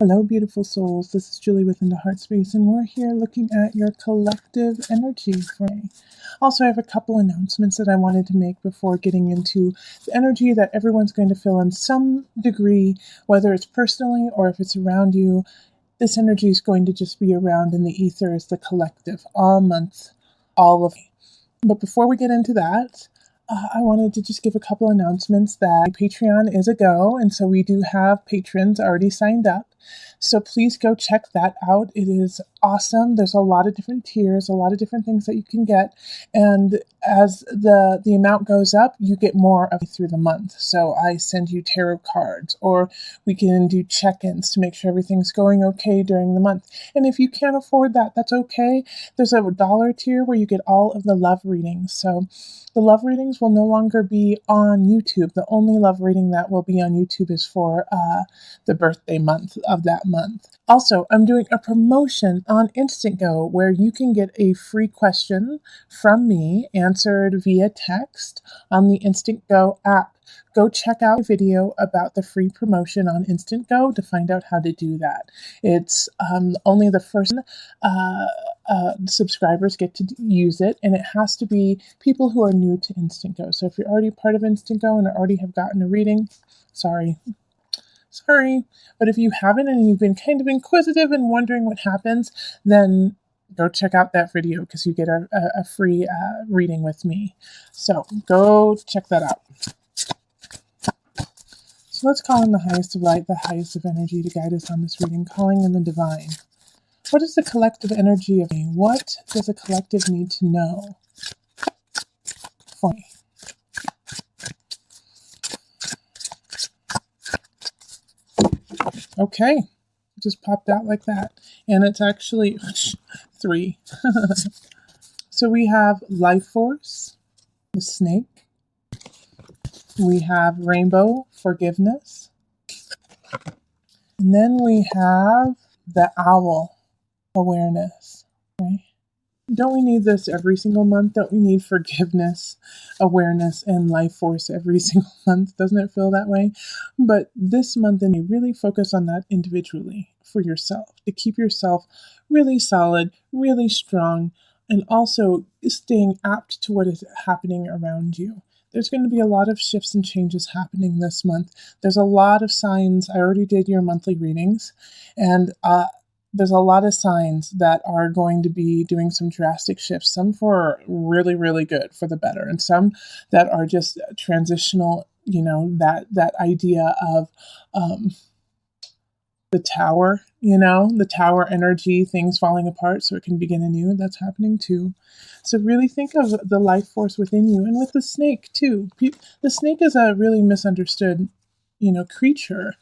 Hello, beautiful souls. This is Julie within the Heart Space, and we're here looking at your collective energy for me. Also, I have a couple announcements that I wanted to make before getting into the energy that everyone's going to feel in some degree, whether it's personally or if it's around you. This energy is going to just be around in the ether as the collective all month, all of me. But before we get into that, I wanted to just give a couple announcements that Patreon is a go, and so we do have patrons already signed up. So please go check that out. It is awesome. There's a lot of different tiers, a lot of different things that you can get, and as the amount goes up, you get more of it through the month. So I send you tarot cards, or we can do check-ins to make sure everything's going okay during the month. And if you can't afford that, that's okay. There's a $1 tier where you get all of the love readings. So the love readings will no longer be on YouTube. The only love reading that will be on YouTube is for the birthday month of that month. Also, I'm doing a promotion on Instant Go where you can get a free question from me answered via text on the Instant Go app. Go check out a video about the free promotion on Instant Go to find out how to do that. It's only the first subscribers get to use it, and it has to be people who are new to Instant Go. So if you're already part of Instant Go and already have gotten a reading, sorry. But if you haven't and you've been kind of inquisitive and wondering what happens, then go check out that video because you get a free reading with me. So go check that out. So let's call in the highest of light, the highest of energy to guide us on this reading, calling in the divine. What is the collective energy of me? What does a collective need to know for me? Okay, it just popped out like that. And it's actually 3. So we have life force, the snake. We have rainbow, forgiveness. And then we have the owl, awareness. Okay? Don't we need this every single month? Don't we need forgiveness, awareness, and life force every single month? Doesn't it feel that way? But this month, then you really focus on that individually for yourself, to keep yourself really solid, really strong, and also staying apt to what is happening around you. There's going to be a lot of shifts and changes happening this month. There's a lot of signs. I already did your monthly readings, and there's a lot of signs that are going to be doing some drastic shifts, some for really, really good, for the better, and some that are just transitional, that idea of the tower, the tower energy, things falling apart so it can begin anew. That's happening too. So really think of the life force within you, and with the snake too. The snake is a really misunderstood, creature.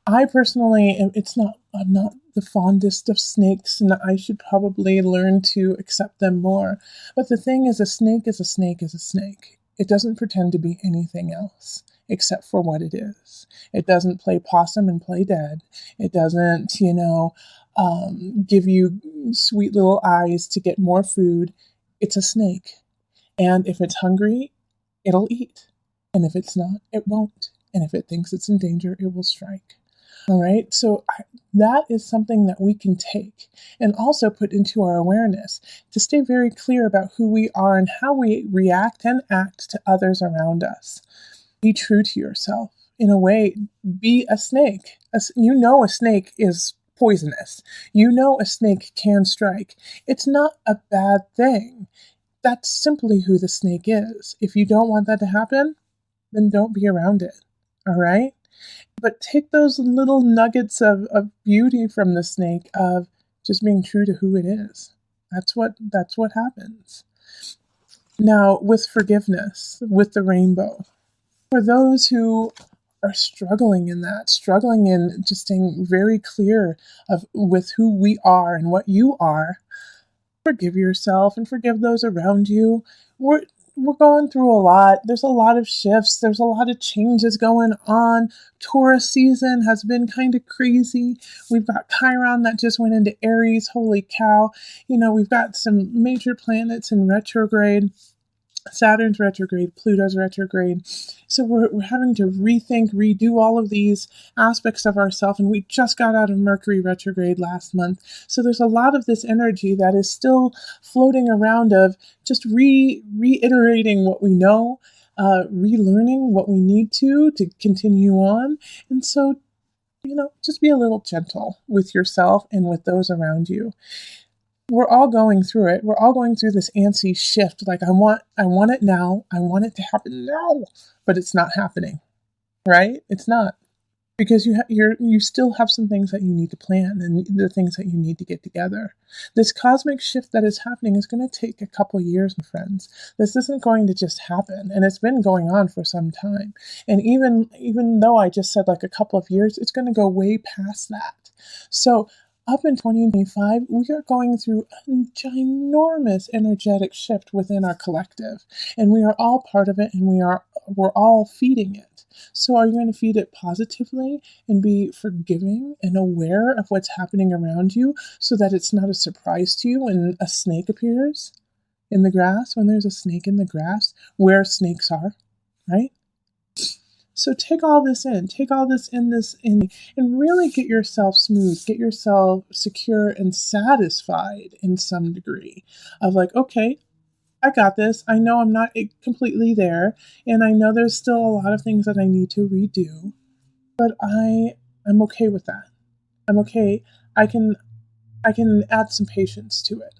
I personally, I'm not the fondest of snakes, and I should probably learn to accept them more. But the thing is, a snake is a snake is a snake. It doesn't pretend to be anything else except for what it is. It doesn't play possum and play dead. It doesn't, give you sweet little eyes to get more food. It's a snake. And if it's hungry, it'll eat. And if it's not, it won't. And if it thinks it's in danger, it will strike. All right, so that is something that we can take and also put into our awareness to stay very clear about who we are and how we react and act to others around us. Be true to yourself. In a way, be a snake. A snake is poisonous. A snake can strike. It's not a bad thing. That's simply who the snake is. If you don't want that to happen, then don't be around it. All right? But take those little nuggets of beauty from the snake of just being true to who it is. That's what happens. Now, with forgiveness, with the rainbow, for those who are struggling in just staying very clear with who we are and what you are, forgive yourself and forgive those around you. We're going through a lot. There's a lot of shifts. There's a lot of changes going on. Taurus season has been kind of crazy. We've got Chiron that just went into Aries. Holy cow. We've got some major planets in retrograde. Saturn's retrograde, Pluto's retrograde. So we're having to rethink, redo all of these aspects of ourselves. And we just got out of Mercury retrograde last month. So there's a lot of this energy that is still floating around of just reiterating what we know, relearning what we need to continue on. And so, just be a little gentle with yourself and with those around you. We're all going through it. We're all going through this antsy shift. Like I want it now. I want it to happen now, but it's not happening, right? It's not, because you still have some things that you need to plan and the things that you need to get together. This cosmic shift that is happening is going to take a couple years, my friends. This isn't going to just happen, and it's been going on for some time. And even though I just said like a couple of years, it's going to go way past that. So up in 2025, we are going through a ginormous energetic shift within our collective, and we are all part of it, and we're all feeding it. So are you going to feed it positively and be forgiving and aware of what's happening around you so that it's not a surprise to you when a snake appears in the grass, when there's a snake in the grass, where snakes are, right? So take all this in, and really get yourself smooth, get yourself secure and satisfied in some degree of like, okay, I got this. I know I'm not completely there, and I know there's still a lot of things that I need to redo, but I'm okay with that. I'm okay. I can add some patience to it,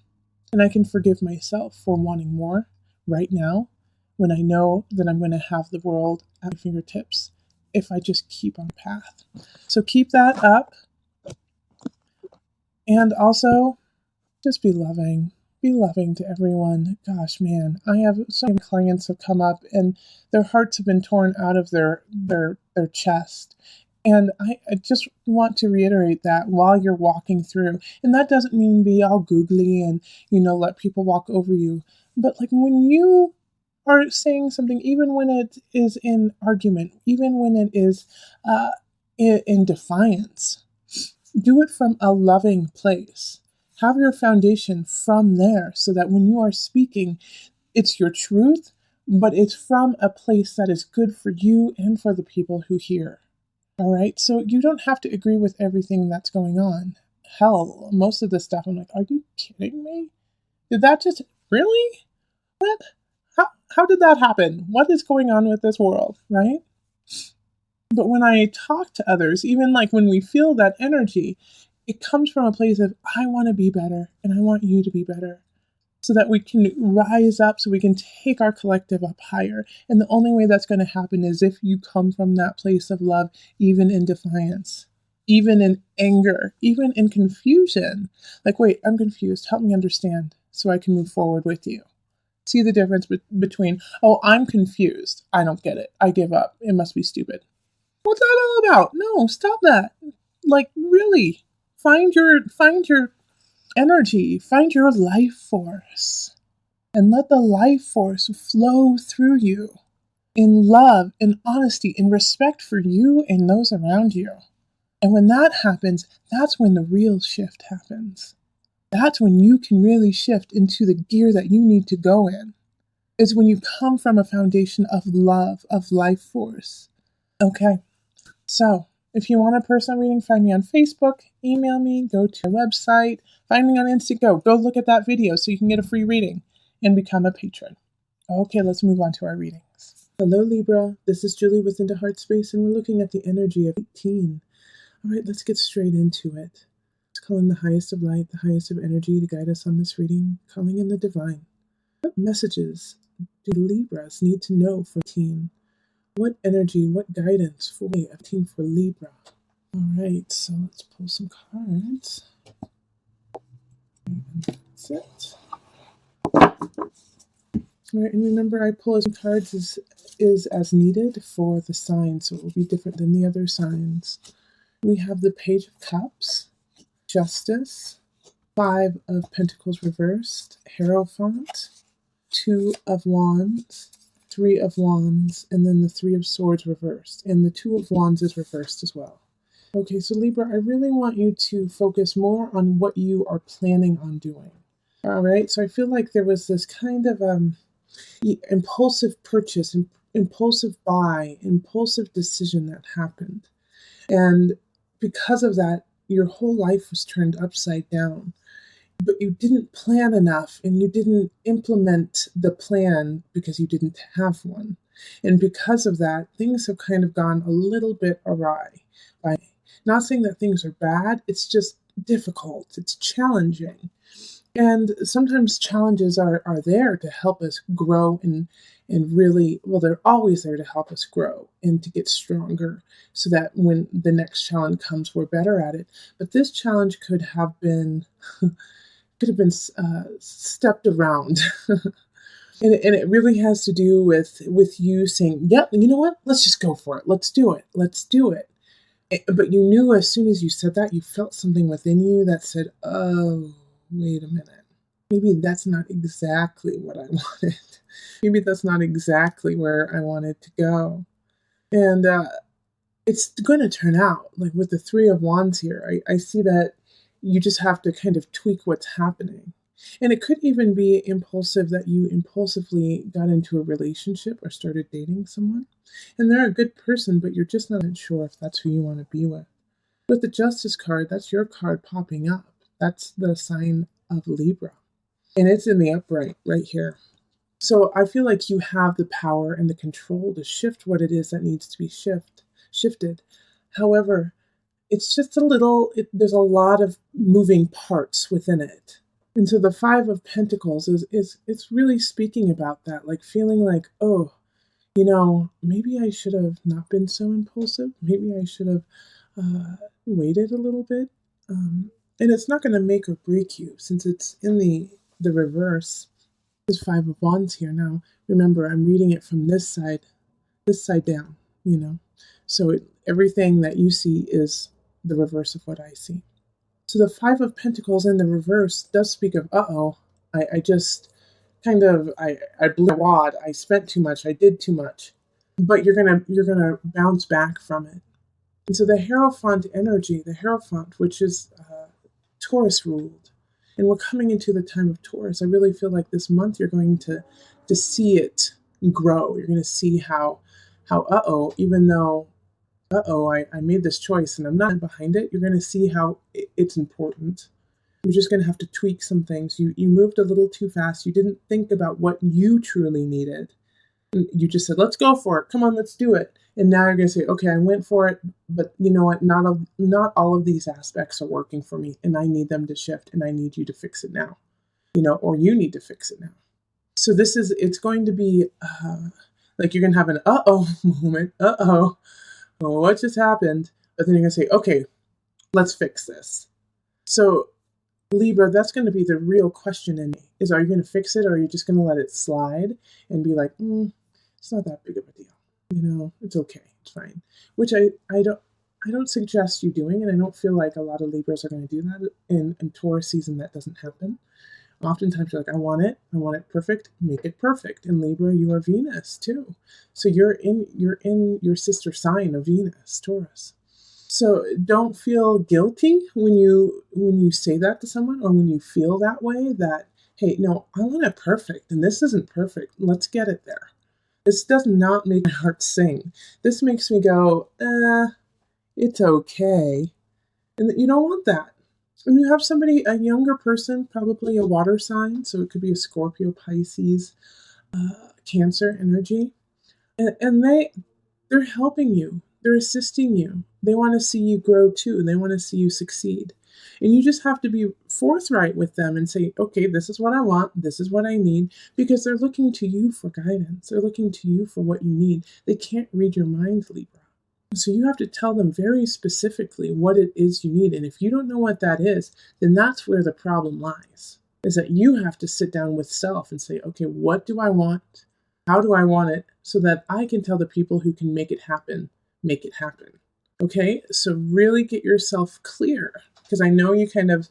and I can forgive myself for wanting more right now, when I know that I'm going to have the world at my fingertips if I just keep on the path. So keep that up. And also, just be loving. Be loving to everyone. Gosh, man, I have so many clients have come up and their hearts have been torn out of their chest. And I just want to reiterate that while you're walking through. And that doesn't mean be all googly and, let people walk over you. But like when you are saying something, even when it is in argument, even when it is in defiance, do it from a loving place. Have your foundation from there so that when you are speaking, it's your truth, but it's from a place that is good for you and for the people who hear. All right? So you don't have to agree with everything that's going on. Hell, most of the stuff, I'm like, are you kidding me? Did that just, really? What? How did that happen? What is going on with this world, right? But when I talk to others, even like when we feel that energy, it comes from a place of, I want to be better and I want you to be better so that we can rise up, so we can take our collective up higher. And the only way that's going to happen is if you come from that place of love, even in defiance, even in anger, even in confusion. Like, wait, I'm confused. Help me understand so I can move forward with you. See the difference between, oh, I'm confused. I don't get it. I give up. It must be stupid. What's that all about? No, stop that. Like, really, find your energy, find your life force, and let the life force flow through you in love, in honesty, in respect for you and those around you. And when that happens, that's when the real shift happens. That's when you can really shift into the gear that you need to go in. Is when you come from a foundation of love, of life force. Okay, so if you want a personal reading, find me on Facebook, email me, go to our website, find me on Instago. Go look at that video so you can get a free reading and become a patron. Okay, let's move on to our readings. Hello, Libra. This is Julie with Into Heart Space, and we're looking at the energy of 18. All right, let's get straight into it. Calling the highest of light, the highest of energy to guide us on this reading, calling in the divine. What messages do Libras need to know for 18? What energy, what guidance for 18 for Libra? All right, so let's pull some cards. That's it. All right, and remember I pull as cards is as needed for the signs, so it will be different than the other signs. We have the Page of Cups, Justice, 5 of Pentacles reversed, Hierophant, 2 of Wands, 3 of Wands, and then the 3 of Swords reversed. And the 2 of Wands is reversed as well. Okay, so Libra, I really want you to focus more on what you are planning on doing. All right, so I feel like there was this kind of Impulsive purchase, impulsive buy, impulsive decision that happened. And because of that, your whole life was turned upside down. But you didn't plan enough and you didn't implement the plan because you didn't have one. And because of that, things have kind of gone a little bit awry. By not saying that things are bad, it's just difficult, it's challenging. And sometimes challenges are there to help us grow and really, well, they're always there to help us grow and to get stronger so that when the next challenge comes, we're better at it. But this challenge could have been stepped around. And it really has to do with you saying, yeah, you know what? Let's just go for it. Let's do it. Let's do it. But you knew as soon as you said that, you felt something within you that said, oh, wait a minute. Maybe that's not exactly what I wanted. Maybe that's not exactly where I wanted to go. And it's going to turn out, like with the Three of Wands here, I see that you just have to kind of tweak what's happening. And it could even be impulsive that you impulsively got into a relationship or started dating someone. And they're a good person, but you're just not sure if that's who you want to be with. With the Justice card, that's your card popping up. That's the sign of Libra. And it's in the upright right here. So I feel like you have the power and the control to shift what it is that needs to be shifted. However, it's just there's a lot of moving parts within it. And so the Five of Pentacles it's really speaking about that, like feeling like, oh, maybe I should have not been so impulsive. Maybe I should have waited a little bit. And it's not going to make or break you since it's in the reverse. There's Five of Wands here now. Remember, I'm reading it from this side down, So everything that you see is the reverse of what I see. So the Five of Pentacles in the reverse does speak of, I just kind of, I blew a wad, I spent too much, I did too much. But you're gonna bounce back from it. And so the Hierophant energy, the Hierophant, which is Taurus ruled, and we're coming into the time of Taurus. I really feel like this month you're going to see it grow. You're going to see how even though I made this choice and I'm not behind it, you're going to see how it's important. You're just going to have to tweak some things. You moved a little too fast. You didn't think about what you truly needed. You just said, let's go for it. Come on, let's do it. And now you're going to say, okay, I went for it, but you know what? Not all of these aspects are working for me, and I need them to shift, and I need you to fix it now, or you need to fix it now. So it's going to be like you're going to have an moment. What just happened? But then you're going to say, okay, let's fix this. So Libra, that's going to be the real question in me, is are you going to fix it or are you just going to let it slide and be like, it's not that big of a deal. It's okay. It's fine. Which I don't suggest you doing, and I don't feel like a lot of Libras are going to do that. In Taurus season, that doesn't happen. Oftentimes you're like, I want it perfect, make it perfect. In Libra, you are Venus too. So you're in your sister sign of Venus, Taurus. So don't feel guilty when you say that to someone, or when you feel that way, that, hey, no, I want it perfect, and this isn't perfect. Let's get it there. This does not make my heart sing. This makes me go, it's okay. And you don't want that. And you have somebody, a younger person, probably a water sign, so it could be a Scorpio, Pisces, Cancer energy. And they're helping you. They're assisting you. They want to see you grow too. They want to see you succeed. And you just have to be forthright with them and say, okay, this is what I want. This is what I need. Because they're looking to you for guidance. They're looking to you for what you need. They can't read your mind, Libra. So you have to tell them very specifically what it is you need. And if you don't know what that is, then that's where the problem lies. Is that you have to sit down with self and say, okay, what do I want? How do I want it? So that I can tell the people who can make it happen. Okay, so really get yourself clear, because I know you kind of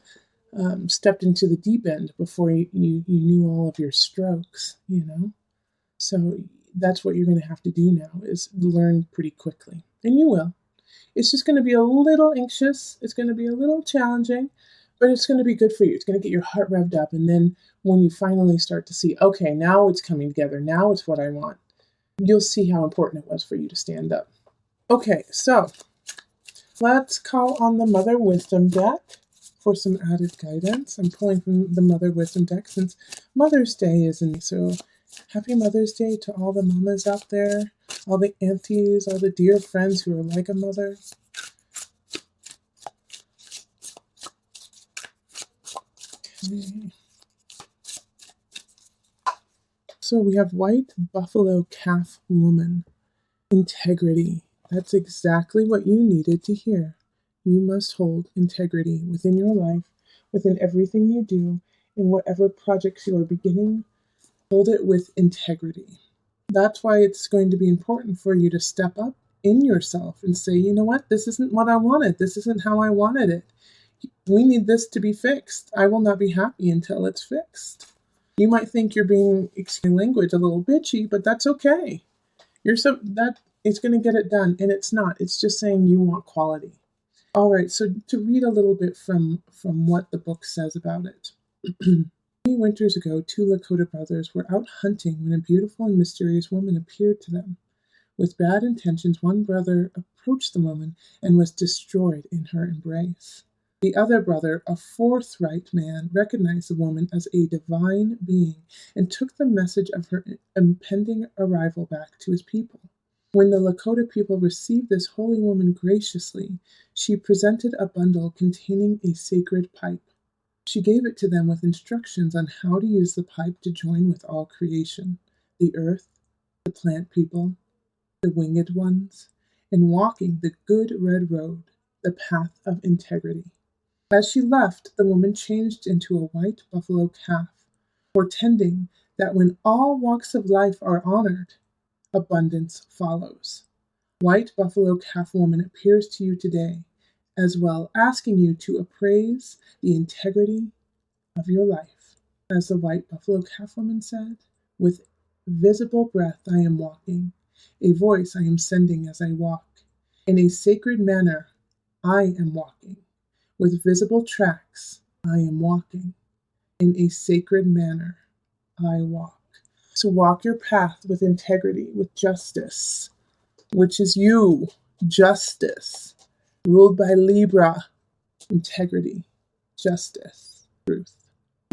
stepped into the deep end before you knew all of your strokes, So that's what you're going to have to do now, is learn pretty quickly. And you will. It's just going to be a little anxious. It's going to be a little challenging, But it's going to be good for you. It's going to get your heart revved up. And then when you finally start to see, okay, now it's coming together. Now it's what I want. You'll see how important it was for you to stand up. Okay, so let's call on the Mother Wisdom deck for some added guidance. I'm pulling from the Mother Wisdom deck since Mother's Day isn't. So happy Mother's Day to all the mamas out there, all the aunties, all the dear friends who are like a mother. Okay. So we have White Buffalo Calf Woman. Integrity. That's exactly what you needed to hear. You must hold integrity within your life, within everything you do, in whatever projects you are beginning. Hold it with integrity. That's why it's going to be important for you to step up in yourself and say, you know what, this isn't what I wanted. This isn't how I wanted it. We need this to be fixed. I will not be happy until it's fixed. You might think you're being, excuse my language, a little bitchy, but that's okay. That it's going to get it done, and it's not. It's just saying you want quality. All right, so to read a little bit from what the book says about it. Many winters ago, two Lakota brothers were out hunting when a beautiful and mysterious woman appeared to them. With bad intentions, one brother approached the woman and was destroyed in her embrace. The other brother, a forthright man, recognized the woman as a divine being and took the message of her impending arrival back to his people. When the Lakota people received this holy woman graciously, she presented a bundle containing a sacred pipe. She gave it to them with instructions on how to use the pipe to join with all creation, the earth, the plant people, the winged ones, in walking the good red road, the path of integrity. As she left, the woman changed into a white buffalo calf, portending that when all walks of life are honored, abundance follows. White buffalo calf woman appears to you today, as well, asking you to appraise the integrity of your life. As the white buffalo calf woman said, with visible breath I am walking, a voice I am sending as I walk. In a sacred manner I am walking. With visible tracks, I am walking. In a sacred manner, I walk. So walk your path with integrity, with justice, which is you, justice, ruled by Libra, integrity, justice, truth.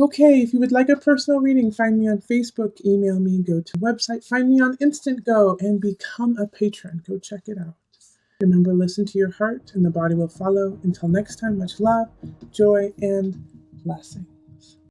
Okay, if you would like a personal reading, find me on Facebook, email me, go to the website, find me on Instant Go, and become a patron. Go check it out. Remember, listen to your heart, and the body will follow. Until next time, much love, joy, and blessing.